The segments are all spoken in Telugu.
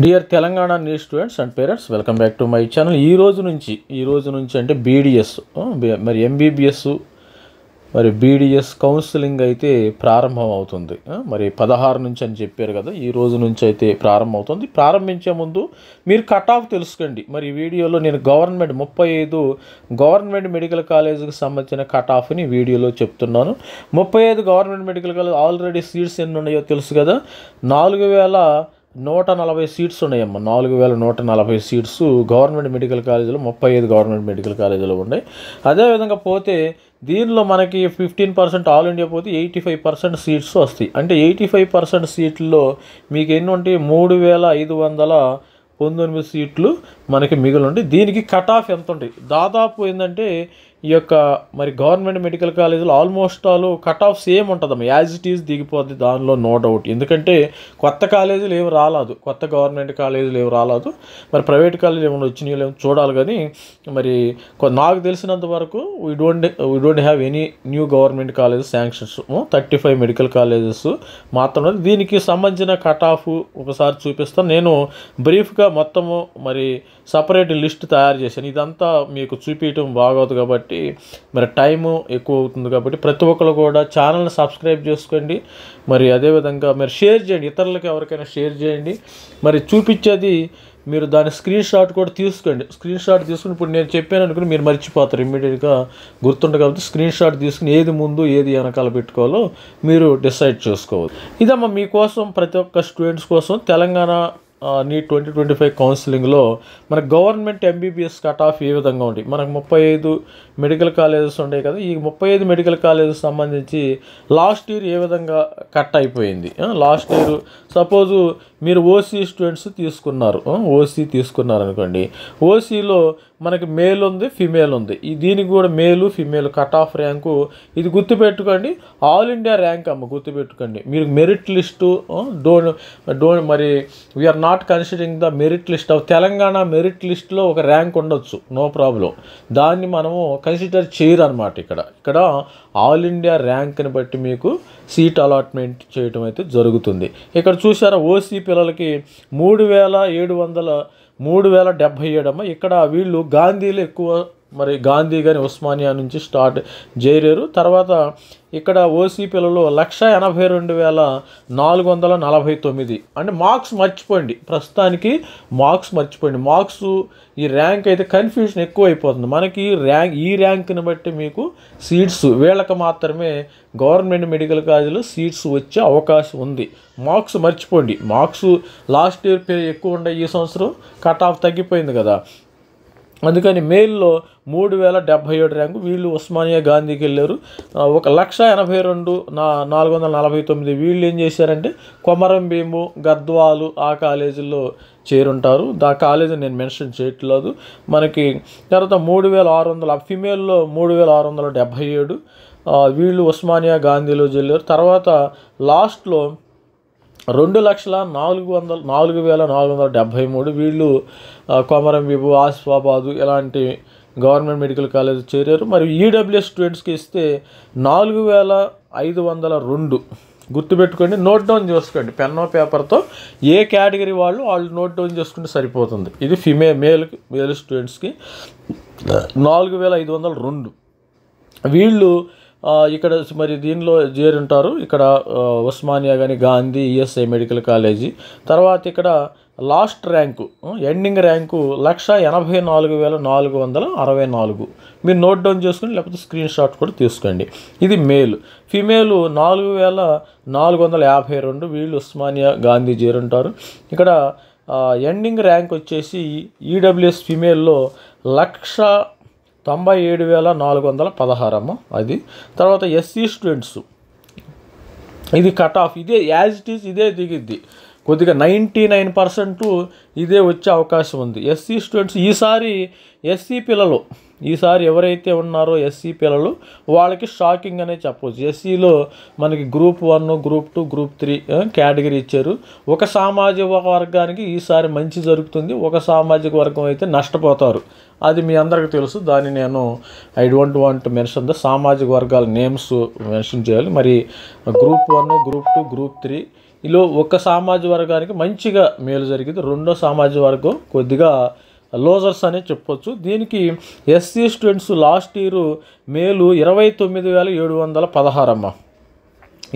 Dear Telangana new students and parents, welcome back to my channel. ఈ రోజు నుంచి అంటే బీడిఎస్ మరి ఎంబీబీఎస్ మరి బీడిఎస్ కౌన్సిలింగ్ అయితే ప్రారంభం అవుతుంది. మరి 16 నుంచి అని చెప్పారు కదా, ఈ రోజు నుంచి అయితే ప్రారంభం అవుతుంది. ప్రారంభించే ముందు మీరు కట్ ఆఫ్ తెలుసుకోండి. మరి ఈ వీడియోలో నేను 35 గవర్నమెంట్ మెడికల్ కాలేజీకి సంబంధించిన కట్ ఆఫ్ని వీడియోలో చెప్తున్నాను. 35 government medical college already seats ఎన్ని ఉన్నాయో తెలుసు కదా. 4140 సీట్స్ ఉన్నాయమ్మ. 4140 సీట్స్ గవర్నమెంట్ మెడికల్ కాలేజీలో 35 గవర్నమెంట్ మెడికల్ కాలేజీలో ఉన్నాయి. అదేవిధంగా పోతే దీనిలో మనకి 15% ఆల్ ఇండియా పోతే 85% సీట్స్ వస్తాయి. అంటే 85% సీట్లలో మీకు ఎన్ని ఉంటాయి? 3519 సీట్లు మనకి మిగిలి ఉంటాయి. దీనికి కట్ ఆఫ్ ఎంత ఉంటాయి? దాదాపు ఏంటంటే ఈ యొక్క మరి గవర్నమెంట్ మెడికల్ కాలేజీలో almost all cut off same ఉంటుందమ్మా, యాజ్ ఇట్ ఈజ్ దిగిపోద్ది, దానిలో నో డౌట్. ఎందుకంటే కొత్త కాలేజీలు ఏమి రాలేదు, కొత్త గవర్నమెంట్ కాలేజీలు ఏమి రాలేదు. మరి ప్రైవేట్ కాలేజీలు ఏమైనా వచ్చినాయో ఏమో చూడాలి. కానీ మరి నాకు తెలిసినంత వరకు we don't have any new government colleges sanctions. 35 medical colleges మాత్రమే. దీనికి సంబంధించిన కట్ ఆఫ్ ఒకసారి చూపిస్తాను. నేను బ్రీఫ్గా మొత్తము మరి సపరేట్ లిస్ట్ తయారు చేశాను. ఇదంతా మీకు చూపించడం బాగోదు కాబట్టి మరి టైము ఎక్కువ అవుతుంది కాబట్టి ప్రతి ఒక్కరు కూడా ఛానల్ని సబ్స్క్రైబ్ చేసుకోండి. మరి అదేవిధంగా మరి షేర్ చేయండి, ఇతరులకు ఎవరికైనా షేర్ చేయండి. మరి చూపించేది మీరు దాని స్క్రీన్ షాట్ కూడా తీసుకోండి. స్క్రీన్ షాట్ తీసుకుని ఇప్పుడు నేను చెప్పాను అనుకుని మీరు మర్చిపోతారు, ఇమ్మీడియట్గా గుర్తుండదు. కాబట్టి స్క్రీన్ షాట్ తీసుకుని ఏది ముందు ఏది వెనకాల పెట్టుకోవాలో మీరు డిసైడ్ చేసుకోవాలి. ఇదమ్మా మీకోసం, ప్రతి ఒక్క స్టూడెంట్స్ కోసం తెలంగాణ నీట్ 2025 కౌన్సిలింగ్లో మన గవర్నమెంట్ ఎంబీబీఎస్ కట్ ఆఫ్ ఏ విధంగా ఉంటాయి. మనకు 35 మెడికల్ కాలేజెస్ ఉంటాయి కదా. ఈ 35 మెడికల్ కాలేజెస్ సంబంధించి లాస్ట్ ఇయర్ ఏ విధంగా కట్ అయిపోయింది. లాస్ట్ ఇయర్ సపోజు మీరు ఓసీ స్టూడెంట్స్ తీసుకున్నారు, అనుకోండి. ఓసీలో మనకి మేల్ ఉంది, ఫిమేల్ ఉంది. దీనికి కూడా మేలు ఫిమేల్ కట్ ఆఫ్ ర్యాంకు ఇది గుర్తుపెట్టుకోండి. ఆల్ ఇండియా ర్యాంక్ అమ్మ, గుర్తుపెట్టుకోండి. మీరు మెరిట్ లిస్టు డోంట్ మరి we are not considering the merit list of Telangana. Merit లిస్ట్లో ఒక ర్యాంక్ ఉండొచ్చు, నో ప్రాబ్లం. దాన్ని మనము కన్సిడర్ చేయరు అనమాట. ఇక్కడ ఆల్ ఇండియా ర్యాంక్ని బట్టి మీకు సీట్ అలాట్మెంట్ చేయటం అయితే జరుగుతుంది. ఇక్కడ చూసారా, ఓసీ పిల్లలకి 3077 అమ్మ. ఇక్కడ వీళ్ళు గాంధీలో ఎక్కువ, మరి గాంధీ కానీ ఉస్మానియా నుంచి స్టార్ట్ చేయలేరు. తర్వాత ఇక్కడ ఓసీ పిల్లలు 182,449. అంటే మార్క్స్ మర్చిపోండి, ప్రస్తుతానికి మార్క్స్ ఈ ర్యాంక్ అయితే కన్ఫ్యూజన్ ఎక్కువ అయిపోతుంది మనకి. ఈ ర్యాంక్ని బట్టి మీకు సీట్స్ వీళ్ళకి మాత్రమే గవర్నమెంట్ మెడికల్ కాలేజీలో సీట్స్ వచ్చే అవకాశం ఉంది. మార్క్స్ మర్చిపోండి. మార్క్స్ లాస్ట్ ఇయర్ ఎక్కువ ఉండే, ఈ సంవత్సరం కట్ ఆఫ్ తగ్గిపోయింది కదా. అందుకని మేల్లో 3077 ర్యాంకు. వీళ్ళు ఉస్మానియా గాంధీకి వెళ్ళారు. 182,449 వీళ్ళు ఏం చేశారంటే కొమరం భీము, గద్వాలు ఆ కాలేజీల్లో చేరుంటారు. ఆ కాలేజీ నేను మెన్షన్ చేయట్లేదు మనకి. తర్వాత 3600 ఫిమేల్లో 3677 వీళ్ళు ఉస్మానియా గాంధీలో వెళ్ళారు. తర్వాత లాస్ట్లో 2,04,473 వీళ్ళు కొమరం భీము, ఆసిఫాబాదు ఇలాంటి గవర్నమెంట్ మెడికల్ కాలేజ్ చేరారు. మరి ఈడబ్ల్యూఎస్ స్టూడెంట్స్కి ఇస్తే 4,502. గుర్తుపెట్టుకోండి, నోట్ డౌన్ చేసుకోండి పెన్నో పేపర్తో. ఏ కేటగిరీ వాళ్ళు నోట్ డౌన్ చేసుకుంటే సరిపోతుంది. ఇది మేల్ స్టూడెంట్స్కి 4,502 వీళ్ళు ఇక్కడ మరి దీనిలో చేరుంటారు. ఇక్కడ ఉస్మానియా కానీ గాంధీ, ఈఎస్ఐ మెడికల్ కాలేజీ. తర్వాత ఇక్కడ లాస్ట్ ర్యాంకు, ఎండింగ్ ర్యాంకు 1,84,464. మీరు నోట్ డౌన్ చేసుకుని లేకపోతే స్క్రీన్ షాట్ కూడా తీసుకోండి. ఇది మేల్. ఫిమేల్ 4,452 వీళ్ళు ఉస్మానియా గాంధీ చేరుంటారు. ఇక్కడ ఎండింగ్ ర్యాంక్ వచ్చేసి ఈడబ్ల్యూఎస్ ఫిమేల్లో 1,97,416 అమ్మ అది. తర్వాత ఎస్సీ స్టూడెంట్స్ ఇది కట్ ఆఫ్ ఇదే యాజ్ ఇట్ ఈజ్ ఇదే దిగిద్ది. కొద్దిగా 99% ఇదే వచ్చే అవకాశం ఉంది. ఎస్సీ స్టూడెంట్స్ ఈసారి ఎవరైతే ఉన్నారో ఎస్సీ పిల్లలు వాళ్ళకి షాకింగ్ అనే చెప్పవచ్చు. ఎస్సీలో మనకి గ్రూప్ 1, గ్రూప్ 2, గ్రూప్ 3 కేటగిరీ ఇచ్చారు. ఒక సామాజిక వర్గానికి ఈసారి మంచి జరుగుతుంది, ఒక సామాజిక వర్గం అయితే నష్టపోతారు. అది మీ అందరికీ తెలుసు. దాన్ని నేను I don't want mention the సామాజిక వర్గాల నేమ్స్ మెన్షన్ చేయాలి. మరి గ్రూప్ 1, గ్రూప్ 2, గ్రూప్ 3 ఇలా ఒక సామాజిక వర్గానికి మంచిగా మేలు జరిగింది, రెండో సామాజిక వర్గం కొద్దిగా లోజర్స్ అనే చెప్పొచ్చు. దీనికి ఎస్సీ స్టూడెంట్స్ లాస్ట్ ఇయర్ మేలు 29,716 అమ్మ,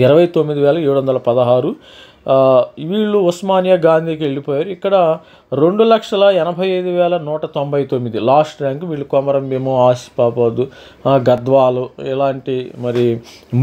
29,716. వీళ్ళు ఉస్మానియా గాంధీకి వెళ్ళిపోయారు. ఇక్కడ 2,85,199 లాస్ట్ ర్యాంక్. వీళ్ళు కొమరం భీము, ఆసిఫాబాద్, గద్వాలు ఇలాంటి మరి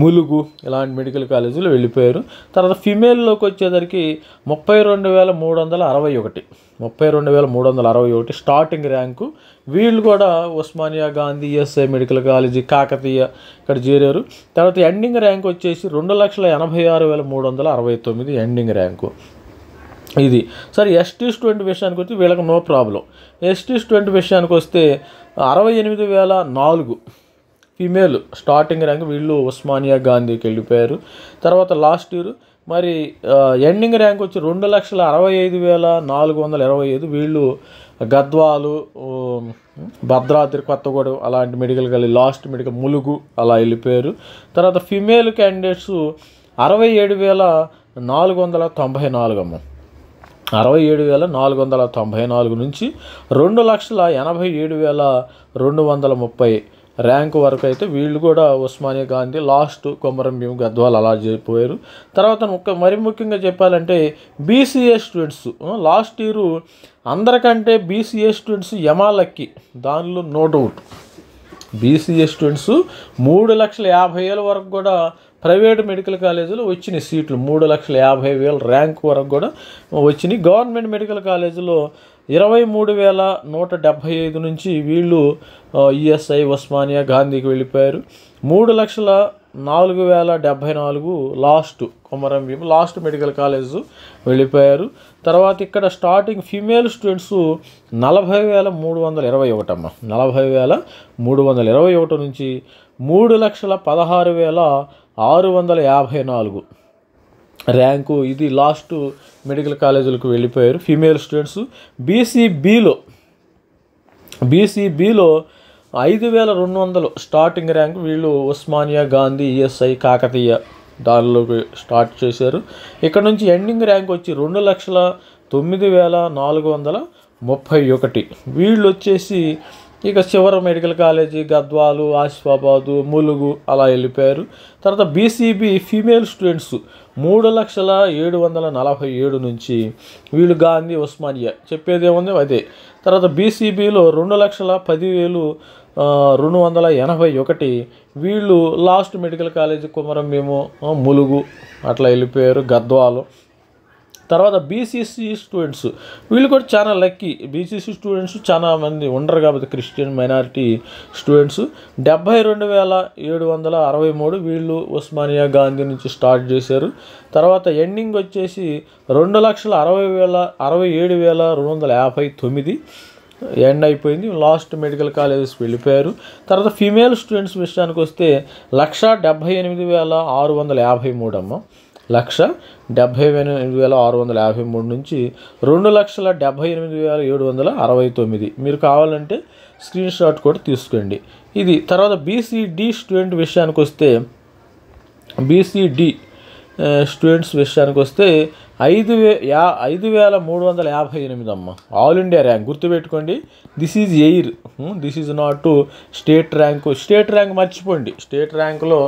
ములుగు ఇలాంటి మెడికల్ కాలేజీలు వెళ్ళిపోయారు. తర్వాత ఫిమేల్లోకి వచ్చేసరికి 32,361 స్టార్టింగ్ ర్యాంకు. వీళ్ళు కూడా Osmania Gandhi, ESI medical college, Kakatiya ఇక్కడ చేరారు. తర్వాత ఎండింగ్ ర్యాంక్ వచ్చేసి 2,86,369 ఎండింగ్ ర్యాంకు ఇది. సరే ఎస్టీ స్టూడెంట్ విషయానికి వచ్చి వీళ్ళకి నో ప్రాబ్లం. ఎస్టీ స్టూడెంట్ విషయానికి వస్తే 68,004 ఫీమేల్ స్టార్టింగ్ ర్యాంక్. వీళ్ళు ఉస్మానియా గాంధీకి వెళ్ళిపోయారు. తర్వాత లాస్ట్ ఇయర్ మరి ఎండింగ్ ర్యాంక్ వచ్చి 2,65,425. వీళ్ళు గద్వాలు, భద్రాద్రి కొత్తగూడెం అలాంటి medical college, last medical Mulugu అలా వెళ్ళిపోయారు. తర్వాత ఫిమేల్ క్యాండిడేట్స్ 67,494 అమ్మ, 67,494 నుంచి 2,87,230 ర్యాంక్ వరకు అయితే వీళ్ళు కూడా ఉస్మానియా గాంధీ, లాస్ట్ కొమరం భీము, గద్వాల్ అలా చేరిపోయారు. తర్వాత మరి ముఖ్యంగా చెప్పాలంటే బీసీఏ స్టూడెంట్స్ లాస్ట్ ఇయర్ అందరికంటే బీసీఏ స్టూడెంట్స్ యమాలక్కి, దానిలో నో డౌట్. బీసీఏ స్టూడెంట్స్ 3,50,000 వరకు కూడా ప్రైవేట్ మెడికల్ కాలేజీలో వచ్చినాయి సీట్లు, 3,50,000 ర్యాంక్ వరకు కూడా వచ్చినాయి. గవర్నమెంట్ మెడికల్ కాలేజీలో 23,175 నుంచి వీళ్ళు ఈఎస్ఐ, ఉస్మానియా గాంధీకి వెళ్ళిపోయారు. 3,04,074 last Komaram Bheem, last medical college వెళ్ళిపోయారు. తర్వాత ఇక్కడ స్టార్టింగ్ ఫీమేల్ స్టూడెంట్స్ 40,321 అమ్మ, 40,321 నుంచి 3,16,654 ర్యాంకు. ఇది లాస్ట్ మెడికల్ కాలేజీలకు వెళ్ళిపోయారు ఫీమేల్ స్టూడెంట్స్. బీసీబీలో 5,200 starting rank. వీళ్ళు ఉస్మానియా గాంధీ, ఈఎస్ఐ, కాకతీయ దానిలోకి స్టార్ట్ చేశారు. ఇక్కడ నుంచి ఎండింగ్ ర్యాంక్ వచ్చి 2,09,431. వీళ్ళు వచ్చేసి ఇక చివరి మెడికల్ కాలేజీ గద్వాలు, ఆసిఫాబాదు, ములుగు అలా వెళ్ళిపోయారు. తర్వాత బీసీబీ ఫీమేల్ స్టూడెంట్స్ 3,07,47 నుంచి వీళ్ళు గాంధీ, ఉస్మానియా చెప్పేది ఏముంది అదే. తర్వాత బీసీబీలో 2,10,281 వీళ్ళు last medical college Komaram Bheem, Mulugu అట్లా వెళ్ళిపోయారు, గద్వాలు. తర్వాత బీసీసీ స్టూడెంట్స్ వీళ్ళు కూడా చాలా లక్కీ. బీసీసీ స్టూడెంట్స్ చాలా మంది ఉండరు కాబట్టి క్రిస్టియన్ మైనారిటీ స్టూడెంట్స్ 72,763 వీళ్ళు ఉస్మానియా గాంధీ నుంచి స్టార్ట్ చేశారు. తర్వాత ఎండింగ్ వచ్చేసి 2,67,259 ఎండ్ అయిపోయింది. లాస్ట్ మెడికల్ కాలేజెస్ వెళ్ళిపోయారు. తర్వాత ఫీమేల్ స్టూడెంట్స్ విషయానికి వస్తే 1,78,653 అమ్మ, 1,78,653 నుంచి 2,78,769. మీరు కావాలంటే స్క్రీన్ షాట్ కూడా తీసుకోండి ఇది. తర్వాత బీసీడీ స్టూడెంట్ విషయానికి వస్తే బీసీడీ స్టూడెంట్స్ విషయానికి వస్తే 5,358 అమ్మ, ఆల్ ఇండియా ర్యాంక్. గుర్తుపెట్టుకోండి, this is air, this is not state rank. State rank మర్చిపోండి, స్టేట్ ర్యాంకులో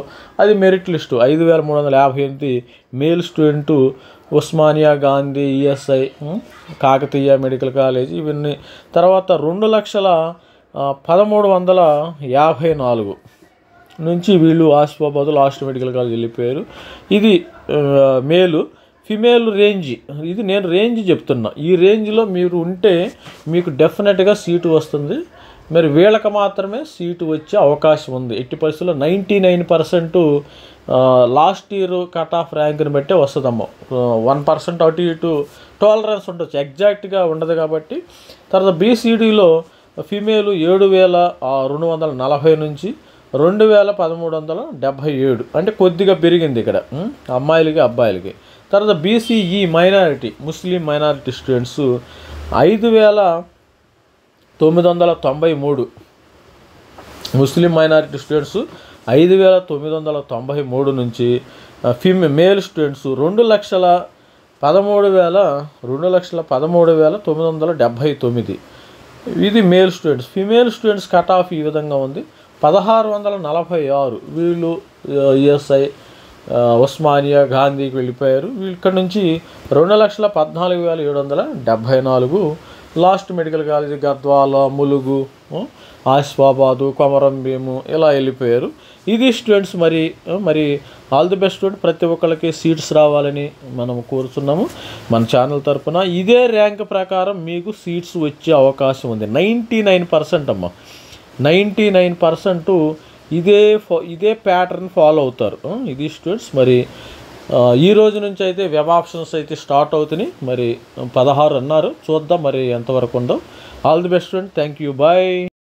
అది merit list. 5,358 male student Osmania Gandhi, ESI, Kakatiya medical college ఇవన్నీ. తర్వాత 2,13,54 నుంచి వీళ్ళు ఆసిఫాబాద్ లాస్ట్ మెడికల్ కాలేజ్ వెళ్ళిపోయారు. ఇది మేలు. ఫిమేల్ రేంజ్ ఇది నేను రేంజ్ చెప్తున్నా. ఈ రేంజ్లో మీరు ఉంటే మీకు డెఫినెట్గా సీటు వస్తుంది. మరి వీళ్ళకి మాత్రమే సీటు వచ్చే అవకాశం ఉంది. ఎట్టి పరిస్థితుల్లో 99% లాస్ట్ ఇయర్ కట్ ఆఫ్ ర్యాంక్ని బట్టే వస్తుందమ్మా. 1% అటు ఇటు టాలరెన్స్ ఉండొచ్చు, ఎగ్జాక్ట్గా ఉండదు కాబట్టి. తర్వాత బీసీడీలో ఫిమేల్ 7,240 నుంచి 2,1377 అంటే కొద్దిగా పెరిగింది ఇక్కడ అమ్మాయిలకి అబ్బాయిలకి. తర్వాత బీసీఈ మైనారిటీ ముస్లిం మైనారిటీ స్టూడెంట్స్ 5,993 ముస్లిం మైనారిటీ స్టూడెంట్స్ 5,993 నుంచి మేల్ స్టూడెంట్స్ 2,13,979. ఇది male students. Female students cut off ఈ విధంగా ఉంది 1,646. వీళ్ళు ఈఎస్ఐ, ఉస్మానియా, గాంధీకి వెళ్ళిపోయారు. ఇక్కడ నుంచి 2,14,774. Last medical college Gadwal, Mulugu, Asifabad, Komaram Bheem ఇలా వెళ్ళిపోయారు. ఇది స్టూడెంట్స్. మరి ఆల్ ది బెస్ట్ స్టూడెంట్. ప్రతి ఒక్కళ్ళకి సీట్స్ రావాలని మనం కోరుతున్నాము మన ఛానల్ తరఫున. ఇదే ర్యాంక్ ప్రకారం మీకు సీట్స్ వచ్చే అవకాశం ఉంది. 99% అమ్మ, 99% ఇదే ప్యాటర్న్ ఫాలో అవుతారు. ఇది స్టూడెంట్స్. మరి ఈ రోజు నుంచి అయితే వెబ్ ఆప్షన్స్ అయితే స్టార్ట్ అవుతున్నాయి. మరి 16 అన్నారు, చూద్దాం మరి ఎంతవరకు ఉందో. All the best student. Thank you, bye.